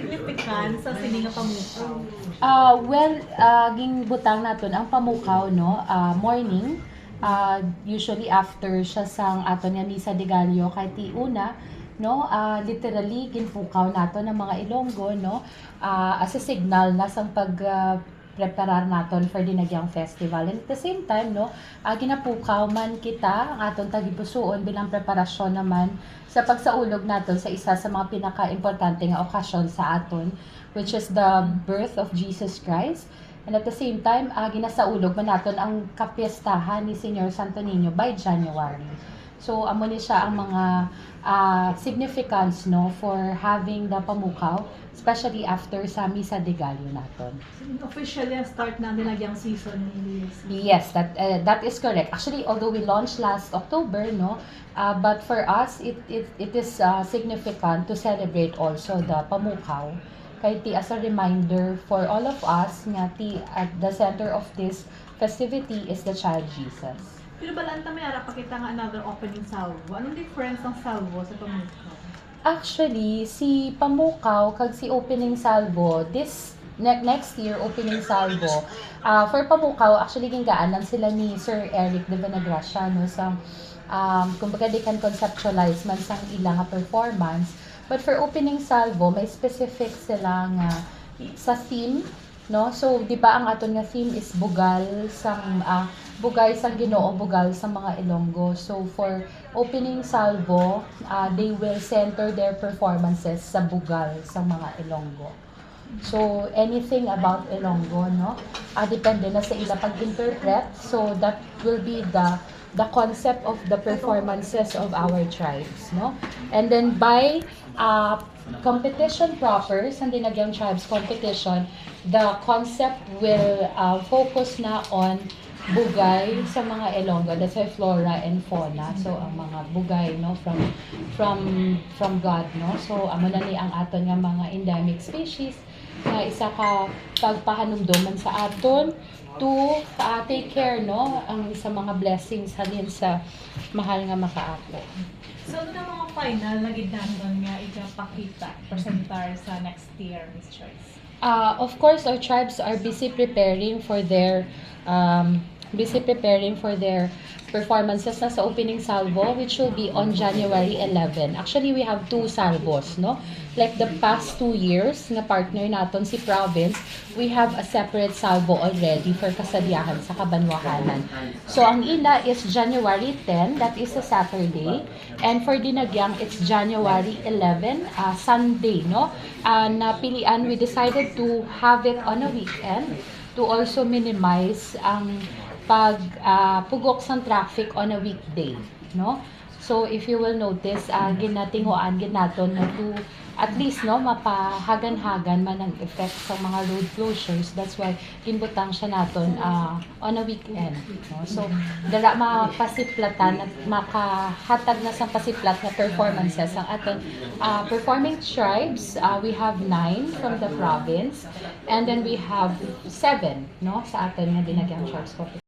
significance sa sining nga pamukaw? Ging butang naton ang pamukaw no, morning, usually after siya sang aton nga misa de Gallo kay ti una no, literally ginpukaw naton ng mga Ilonggo no, as a signal na sang pag preparar naton for Dinagyang Festival. And at the same time no, ginapukaw man kita ang aton tagipusoon bilang preparasyon naman sa pagsaulog naton sa isa sa mga pinaka-importante nga okasyon sa aton, which is the birth of Jesus Christ. And at the same time, ginasaulog man naton ang kapiestahan ni Señor Santo Niño by January. So, amo ni siya ang mga significance no for having the pamukaw, especially after sa Misa de Gallo naton. Officially, ang start na Dinagyang season ni Luis. Yes, that is correct. Actually, although we launched last October, no, but for us, it is significant to celebrate also the pamukaw. Kay ti as a reminder for all of us nga ti at the center of this festivity is the child Jesus. Pero balanta may ara pakita nga another opening salvo. Anong difference ng salvo sa pamukaw? Actually, si pamukaw kag si opening salvo this next year opening salvo, for pamukaw actually gingaanan sila ni Sir Eric de Venegracia no sa kumbaga they can conceptualize man sang ilang nga performance. But for opening salvo, may specific sila nga sa theme, no? So, di ba ang aton nga theme is bugal sang bugay sang Ginoo, bugal sa mga Ilonggo. So, for opening salvo, they will center their performances sa bugal sa mga Ilonggo. So, anything about Ilonggo, no? Depende na sa ila pag-interpret. So, that will be the concept of the performances of our tribes, no? And then by competition proper, sa Dinagyang Tribes competition, the concept will focus na on bugay sa mga Ilonggo, that's why flora and fauna. So ang mga bugay no from God no. So amo na ni ang aton nga mga endemic species na isa ka pagpahanumdoman sa aton to take care no ang sa mga blessings halin sa mahal nga makaapo. So, ano na mga final na gidnaton nga ikapakita, presentar sa next year, Miss Joyce? Of course, our tribes are busy preparing for their performances na sa opening salvo, which will be on January 11. Actually, we have two salvos, no? Like the past 2 years, nga partner naton si Province, we have a separate salvo already for kasadyahan sa Kabanwahanan. So, ang ila is January 10, that is a Saturday. And for Dinagyang, it's January 11, Sunday, no? Napilian, we decided to have it on a weekend to also minimize ang pugok sang traffic on a weekday, no? So if you will notice, ginatinguan ginaton na to at least no mapahagan-hagan man ang effect sa mga road closures. That's why ginbutang siya naton on a weekend, no? So dara mapasiplatan at makahatag na sa pasiplat na performances ang aton performing tribes. We have 9 from the province and then we have 7 no sa aton nga Dinagyang Tribes competition.